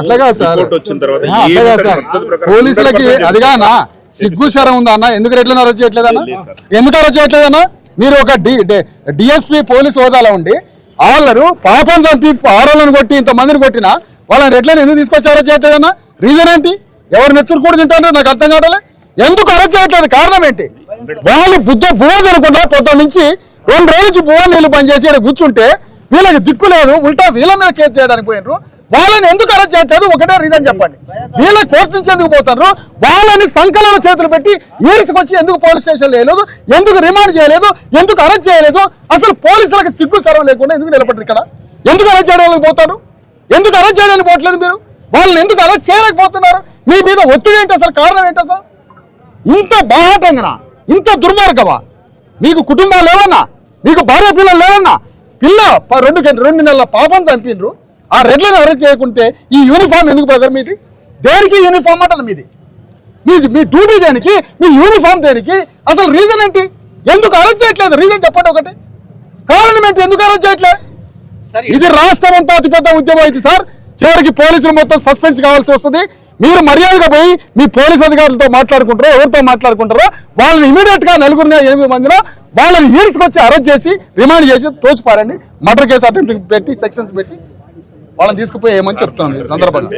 అట్లాగా సార్ పోలీసులకి అదిగానా సిగ్గు శరం ఉందా అన్న? ఎందుకు రెడ్లను అరెస్ట్ చేయట్లేదన్నా? ఎందుకు అరెస్ట్ చేయట్లేదన్నా? మీరు ఒక డిఎస్పీ పోలీస్ హోదాలో ఉండి వాళ్ళరు పాపం చంపి ఆరోలను కొట్టి ఇంతమందిని కొట్టినా వాళ్ళని రెడ్లను ఎందుకు తీసుకొచ్చి అరెస్ట్ చేయట్లేదన్నా? రీజన్ ఏంటి? ఎవరు నెత్తురు కూడా తింటారో నాకు అర్థం కావట్లే. ఎందుకు అరెస్ట్ చేయట్లేదు? కారణం ఏంటి? వాళ్ళు బువ్వ జరగకుండా పొద్దు నుంచి 2 రోజుల నుంచి బువ్వ నీళ్ళు పనిచేసి ఇక్కడ కూర్చుంటే వీళ్ళకి దిక్కు లేదు, ఉల్టా వీళ్ళ మీద కేసు చేయడానికి పోయినరు. వాళ్ళని ఎందుకు అరెస్ట్ చేయట్లేదు? ఒకటే రీజన్ చెప్పండి. వీళ్ళ కోర్టు నుంచి ఎందుకు పోతారు? వాళ్ళని సంకలన చేతులు పెట్టి ఈడ్చుకొచ్చి ఎందుకు పోలీస్ స్టేషన్ చేయలేదు? ఎందుకు రిమాండ్ చేయలేదు? ఎందుకు అరెస్ట్ చేయలేదు? అసలు పోలీసులకు సిగ్గు సర్వం లేకుండా ఎందుకు నిలబడ్డారు ఇక్కడ? ఎందుకు అరెస్ట్ చేయడానికి పోతారు? ఎందుకు అరెస్ట్ చేయడానికి పోవట్లేదు మీరు? వాళ్ళని ఎందుకు అరెస్ట్ చేయలేకపోతున్నారు? మీ మీద ఒత్తిడి ఏంటి? అసలు కారణం ఏంటి? అసలు ఇంత బాహాటంగా, ఇంత దుర్మార్గమా? మీకు కుటుంబాలు లేవన్నా? మీకు భార్య పిల్లలు లేవన్నా? పిల్ల 2 నెలల పాపం చంపినరు. ఆ రెడ్లను అరెస్ట్ చేయకుంటే ఈ యూనిఫామ్ ఎందుకు బ్రదర్ మీది? దేనికి యూనిఫామ్ అంటారు మీది? మీ డ్యూటీ దేనికి? మీ యూనిఫామ్ దేనికి? అసలు రీజన్ ఏంటి? ఎందుకు అరెస్ట్ చేయట్లేదు? రీజన్ చెప్పండి ఒకటి. కారణం ఏంటి? ఎందుకు అరెస్ట్ చేయట్లేదు? ఇది రాష్ట్రం అంతా అతిపెద్ద ఉద్యమం అయితే సార్. చివరికి పోలీసులు మొత్తం సస్పెన్స్ కావాల్సి వస్తుంది. మీరు మర్యాదగా పోయి మీ పోలీస్ అధికారులతో మాట్లాడుకుంటారో ఎవరితో మాట్లాడుకుంటారో వాళ్ళని ఇమీడియట్ గా 8 మందిలో వాళ్ళని ఈడ్చుకొచ్చి అరెస్ట్ చేసి రిమాండ్ చేసి తోచిపారండి. మర్డర్ కేసు అటెంప్ట్ పెట్టి సెక్షన్స్ పెట్టి వాళ్ళని తీసుకుపోయి ఏమని చెప్తాను ఈ సందర్భంగా.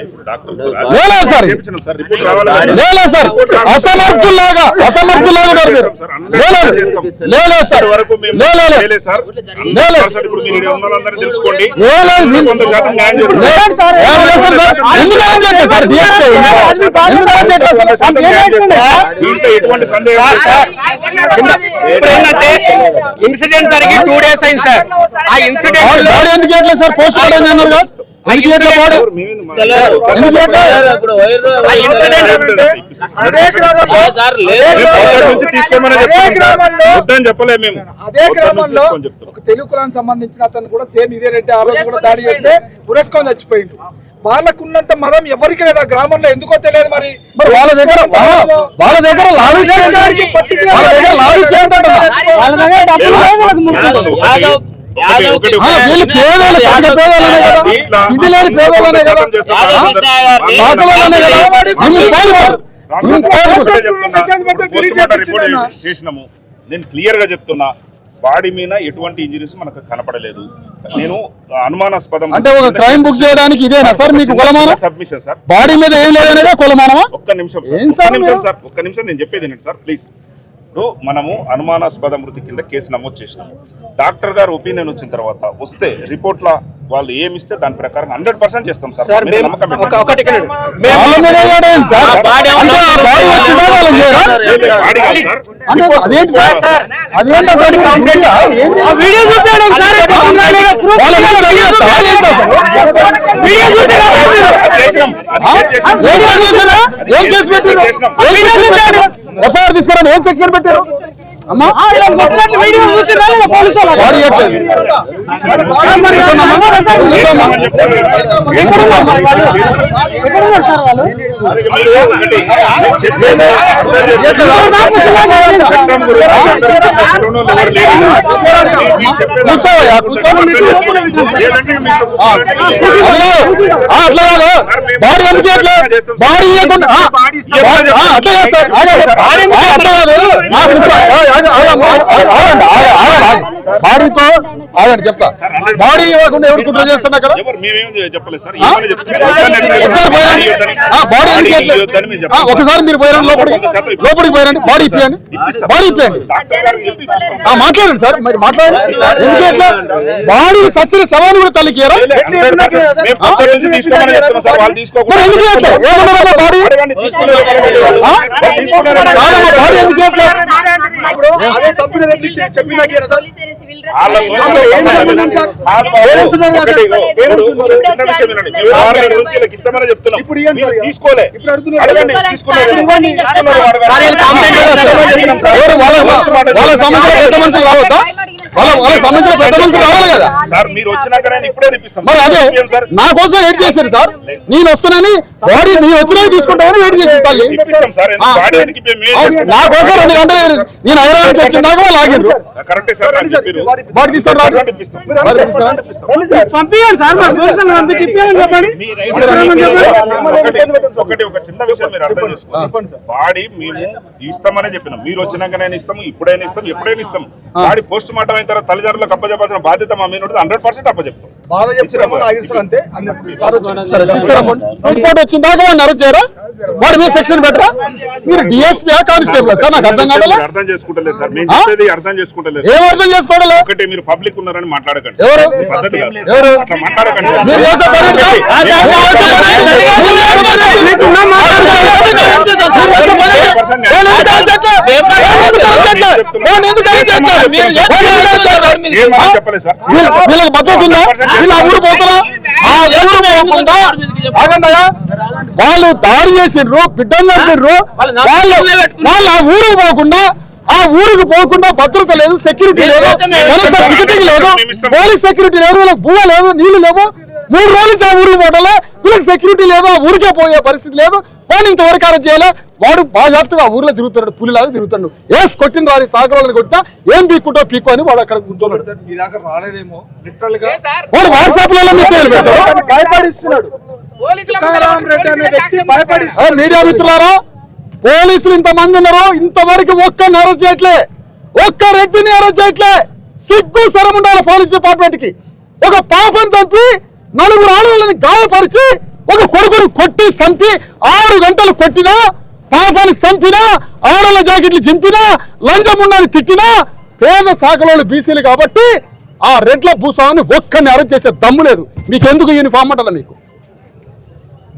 లేదు సార్, లేదు సార్, అసమర్థుల్లాగా ఉన్నారు మీరు. లేదు సార్, ఇన్సిడెంట్ జరిగి 2 days అయింది సార్. ఆ ఇన్సిడెంట్ ఎందుకు చేయట్లేదు సార్? పోస్ట్ మార్టం అన్నారు. చెప్పలే మేము. అదే గ్రామంలో ఒక తెలుగు కులానికి సంబంధించిన అతను కూడా సేమ్ ఇదే రెడ్డి ఆ రోజు కూడా దాడి చేస్తే పురస్కారం చచ్చిపోయిండు. వాళ్ళకున్నంత మదం ఎవరికి లేదా గ్రామంలో, ఎందుకో తెలియదు. మరి వాళ్ళ దగ్గర చేసినాము. నేను క్లియర్ గా చెప్తున్నా, బాడీ మీద ఎటువంటి ఇంజరీస్ మనకు కనపడలేదు. నేను అనుమానాస్పదం అంటే ఒక క్రైమ్ బుక్ చేయడానికి ఇదేనా సార్ మీకు కొలమానం? Submission sir. బాడీ మీద ఏం లేదనేదే కొలమానమా? ఒక్క నిమిషం నేను చెప్పేది సార్ ప్లీజ్. ఇప్పుడు మనము అనుమానాస్పద మృతి కింద కేసు నమోదు చేసినాము. డాక్టర్ గారు ఒపీనియన్ వచ్చిన తర్వాత వస్తే రిపోర్ట్ లో వాళ్ళు ఏమిస్తే దాని ప్రకారం 100% చేస్తాం సార్. ఎఫ్ఐఆర్ తీసుకురా. ఏం సెక్షన్ పెట్టారు అమ్మా? అట్లా కాదు. బాడీ ఎందుకు బాడీ ఇవ్వకుండా బాడీతో ఆగండి చెప్తా. బాడీ ఇవ్వకుండా ఎవరు కుట్ర చేస్తున్నా కదా? ఒకసారి మీరు పోయిరండి, లోపలికి పోయిరండి. బాడీ ఇప్పియండి, మాట్లాడండి సార్. మరి మాట్లాడండి. ఎందుకు ఎట్లా బాడీ సచ్చిన శవాన్ని కూడా తల్లికి వాళ్ళ సంబంధించిన పెద్ద మనుషులు రావద్దా? వాళ్ళ సంబంధించిన పెద్ద మనుషులు రావాలి కదా? మరి అదే నా కోసం వెయిట్ చేశారు సార్. నేను వస్తున్నాను, బాడీ నేను వచ్చినా తీసుకుంటామని వెయిట్ చేశారు తల్లి. నా కోసం 2 గంటలు నేను హైదరాబాద్ నుంచి వచ్చిన దాకా వాళ్ళు ఆగిండ్రు. కరెక్టే సార్ నాకు చెప్పారు. బాడీ తీసుకొని రాదు. పర్సెంట్ ఇప్పిస్తాం. బాడీ తీసుకొని ఒకటి ఒక చిన్న విషయం మీరు అర్థం చేసుకోండి. బాడీ మేము ఇస్తామనే చెప్పినాం. మీరు వచ్చినాక నేను ఇస్తాము, ఇప్పుడైనా ఇస్తాం, ఎప్పుడైనా ఇస్తాం. బాడీ పోస్ట్ మార్టం అయిన తర్వాత తల్లిదండ్రులకు అప్పచెప్పాల్సిన బాధ్యత మా మీద 100% అప్పచెప్తాం. రిపోర్ట్ వచ్చిన దాకా వాడిని అరెస్ట్ చేయరా? వాడి మీద సెక్షన్ పెట్టరా? మీరు డిఎస్పీ కానిస్టేబుల్ సార్? నాకు అర్థం కాదు. అర్థం చేసుకుంటలేదు సార్, మేము చెప్పేది అర్థం చేసుకోవట్లేదు. ఏం అర్థం చేసుకోవడం? ఒకటి మీరు పబ్లిక్ ఉన్నారని మాట్లాడకండి. ఎవరు పద్ధతి కాదు. ఎవరు అట్లా మాట్లాడకండి. మీరు చేసే పని ఏంటి? ఏమని చెప్పలేదు సార్. వీళ్ళకి భద్రత ఉందా? వీళ్ళు ఆ ఊరు పోతారా? ఆ ఊరు పోకుండా ఆగండియా. వాళ్ళు దాడి చేసిండ్రు, బిడ్డలు చంపిండ్రు. వాళ్ళు ఆ ఊరికి పోకుండా, ఆ ఊరికి పోకుండా భద్రత లేదు, సెక్యూరిటీ లేదు, పికెటింగ్ లేదు, పోలీస్ సెక్యూరిటీ లేదు, వీళ్ళకి భూమ లేదు, నీళ్లు లేవు. 3 రోజుల నుంచి ఆ ఊరికి పోవటంలో వీళ్ళకి సెక్యూరిటీ లేదు, ఆ ఊరికే పోయే పరిస్థితి లేదు. వాడు ఇంతవరకు అరెస్ట్ చేయాలి. వాడు బాగా ఆ ఊర్లో తిరుగుతాడు, పులిలాగా తిరుగుతాడు. ఏస్ కొట్టిన రాని సాగరాలను కొట్టినా ఏం పీక్కుంటో పీక్కు అని వాడు అక్కడ కూర్చోన్నాడు. వాడు వాట్సాప్ లలో మెసేజ్ పెడతాడు, భయపడిస్తున్నాడు. మీడియా మిత్రులారా, పోలీసులు ఇంతమంది ఉన్నారు, ఇంతవరకు ఒక్కరిని అరెస్ట్ చేయట్లే, ఒక్క రెడ్డిని అరెస్ట్ చేయట్లే. సిగ్గు శరం ఉండాలి పోలీస్ డిపార్ట్మెంట్ కి. ఒక పాపం చంపి 4 ఆడవాళ్ళని గాయపరిచి ఒక కొడుకుని కొట్టి చంపి 6 గంటలు కొట్టినా, పాపాన్ని చంపినా, ఆడవాళ్ళ జాకెట్లు చింపినా, లంచం ఉన్నది తిట్టినా, పేద శాఖలో బీసీలు కాబట్టి ఆ రెడ్ల భూస్వామిని ఒక్కరిని అరెస్ట్ చేసే దమ్ము లేదు. మీకెందుకు యూనిఫామ్ అంటారా? మీకు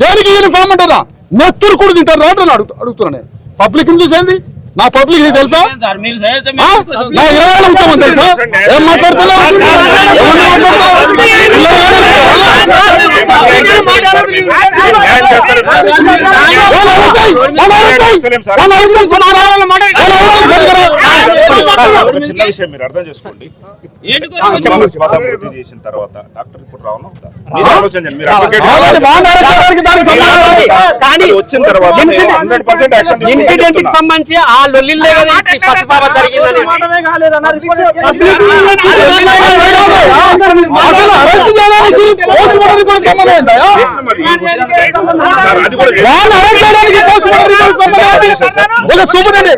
దేనికి యూనిఫామ్ అంటారా? నెత్తురు కూడా తింటారు రావడం అడుగుతున్నా నేను. పబ్లిక్ చూసేది నా పబ్లిక్ నీకు తెలుసా? నా 20 ఏళ్ళ ఉద్యమం తెలుసా? ఏం మాట్లాడుతున్నా? చిన్న విషయం మీరు అర్థం చేసుకోండి. చేసిన తర్వాత డాక్టర్ రిపోర్ట్ రావడం వచ్చిన తర్వాత ఇన్సిడెంట్ కి సంబంధించి ఆ లొల్లిల్లే పసిపాప జరిగిందని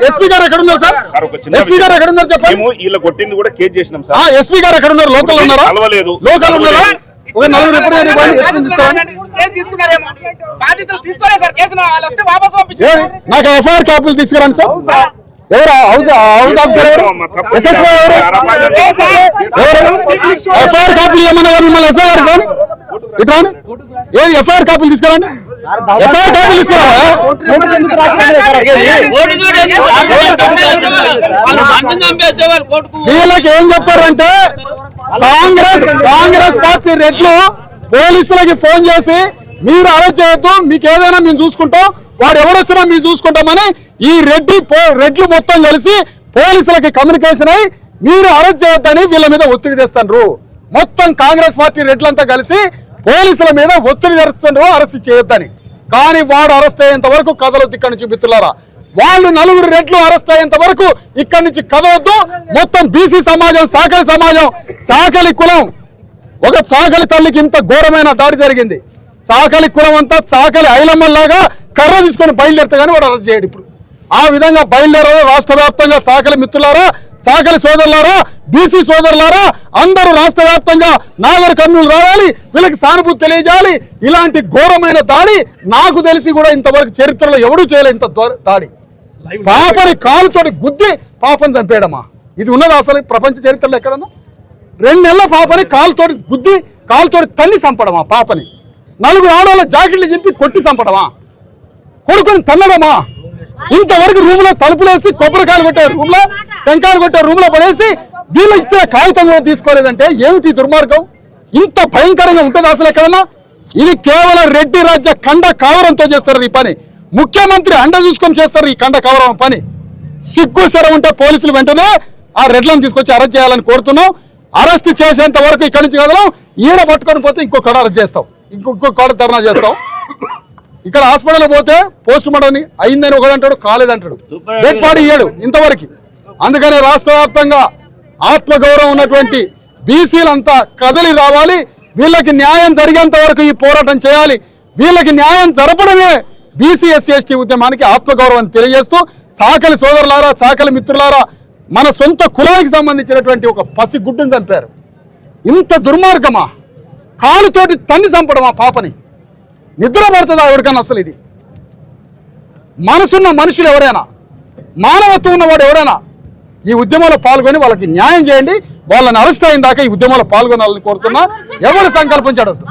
ఎస్పీ గారు ఎక్కడ ఉన్నారు సార్? ఎస్పీ గారు ఎక్కడ ఉన్నారు చెప్పండి. వీళ్ళ కొట్టింది కూడా కేసు చేసినాం సార్. ఎస్పీ గారు ఎక్కడ ఉన్నారు? లోకల్ ఉన్నారా? కలవలేదు. లోకల్ ఉన్నారా? ఒక 4 ఎప్పుడు నాకు ఎఫ్ఐఆర్ కాపీలు తీసుకురండి సార్. ఎవరు హౌస్ ఆఫీసర్? ఎస్ఎస్ఓ ఎవరు? ఎఫ్ఐఆర్ కాపీలు ఏమన్నా మిమ్మల్ని ఎస్ఐ గారు కానీ ఇట్లా ఏది ఎఫ్ఐఆర్ కాపీలు తీసుకురండి. ఎఫ్ఐఆర్ కాపీలు తీసుకురావా? వీళ్ళకి ఏం చెప్తారంటే కాంగ్రెస్ పార్టీ రెడ్లు పోలీసులకి ఫోన్ చేసి మీరు అరెస్ట్ చేయొద్దు, మీకు ఏదైనా మేము చూసుకుంటాం, వాడు ఎవరొచ్చినా మేము చూసుకుంటామని ఈ రెడ్లు మొత్తం కలిసి పోలీసులకి కమ్యూనికేషన్ అయ్యి మీరు అరెస్ట్ చేయొద్దని వీళ్ళ మీద ఒత్తిడి తెస్తారు. మొత్తం కాంగ్రెస్ పార్టీ రెడ్లంతా కలిసి పోలీసుల మీద ఒత్తిడి తెస్తున్నారు అరెస్ట్ చేయొద్దని. కానీ వాడు అరెస్ట్ అయ్యేంత వరకు కదలొద్దు ఇక్కడి నుంచి మిత్రులారా. వాళ్ళు 4 రెడ్లు అరెస్ట్ అయ్యేంత వరకు ఇక్కడి నుంచి కదవద్దు. మొత్తం బీసీ సమాజం, చాకలి సమాజం, చాకలి కులం, ఒక చాకలి తల్లికి ఇంత ఘోరమైన దాడి జరిగింది. చాకలి కులం అంతా చాకలి ఐలమ్మల్లాగా కర్ర తీసుకొని బయలుదేరితే కానీ వాడు అరెస్ట్ చేయడు. ఇప్పుడు ఆ విధంగా బయలుదేరారు రాష్ట్ర వ్యాప్తంగా. చాకలి మిత్రులారా, చాకలి సోదరులారా, బీసీ సోదరులారా, అందరూ రాష్ట్ర వ్యాప్తంగా నాగర్ కర్నూలు రావాలి, వీళ్ళకి సానుభూతి తెలియజేయాలి. ఇలాంటి ఘోరమైన దాడి నాకు తెలిసి కూడా ఇంతవరకు చరిత్రలో ఎవడూ చేయలేదు. ఇంత దాడి పాపని కాలుతోటి గుద్ది పాపని చంపేయడమా? ఇది ఉన్నది అసలు ప్రపంచ చరిత్రలో ఎక్కడన్నా? 2 నెలల పాపని కాలుతోటి గుద్ది కాలుతోటి తల్లి చంపడమా? పాపని 4 ఆడవాళ్ళ జాకెట్లు చింపి కొట్టి చంపడమా? కొడుకుని తన్నడమా? ఇంతవరకు రూమ్ లో తలుపులేసి కొబ్బరికాయలు కొట్టే రూమ్ లో, టెంకాయలు కొట్టే రూమ్ లో పడేసి వీళ్ళు ఇచ్చిన కాగితం కూడా తీసుకోలేదంటే ఏమిటి దుర్మార్గం? ఇంత భయంకరంగా ఉంటుంది అసలు ఎక్కడన్నా? ఇది కేవలం రెడ్డి రాజ్య కండ కావరంతో చేస్తారు ఈ పని. ముఖ్యమంత్రి అండ చూసుకొని చేస్తారు ఈ కండ కావరం పని. సిగ్గు శరం ఉంటే పోలీసులు వెంటనే ఆ రెడ్లను తీసుకొచ్చి అరెస్ట్ చేయాలని కోరుతున్నాం. అరెస్ట్ చేసేంత వరకు ఇక్కడి నుంచి కదలం. ఈడ పట్టుకొని పోతే ఇంకో కాడ అరెస్ట్ చేస్తాం, ఇంకొక కాడ ధర్నా చేస్తాం. ఇక్కడ హాస్పిటల్ పోతే పోస్ట్ మార్టం అయిందని ఒకడు అంటాడు, కాలేదంటాడు, డెడ్ బాడీ ఇయ్యాడు ఇంతవరకు. అందుకనే రాష్ట్ర వ్యాప్తంగా ఆత్మగౌరవం ఉన్నటువంటి బీసీలంతా కదలి రావాలి. వీళ్ళకి న్యాయం జరిగేంత వరకు ఈ పోరాటం చేయాలి. వీళ్ళకి న్యాయం జరపడమే బీసీ ఎస్సీ ఎస్టీ ఉద్యమానికి ఆత్మగౌరవం తెలియజేస్తూ, చాకలి సోదరులారా, చాకలి మిత్రులారా, మన సొంత కులానికి సంబంధించినటువంటి ఒక పసి గుడ్డును చంపారు. ఇంత దుర్మార్గమా? కాలుతోటి తన్ని చంపడం ఆ పాపని. నిద్ర పడుతుందా ఎవరికన్నా అసలు? ఇది మనసున్న మనుషులు ఎవరైనా, మానవత్వం ఉన్నవాడు ఎవరైనా ఈ ఉద్యమంలో పాల్గొని వాళ్ళకి న్యాయం చేయండి. వాళ్ళని అరెస్ట్ అయిన దాకా ఈ ఉద్యమంలో పాల్గొనాలని కోరుతున్నా. ఎవరు సంకల్పించడద్దు.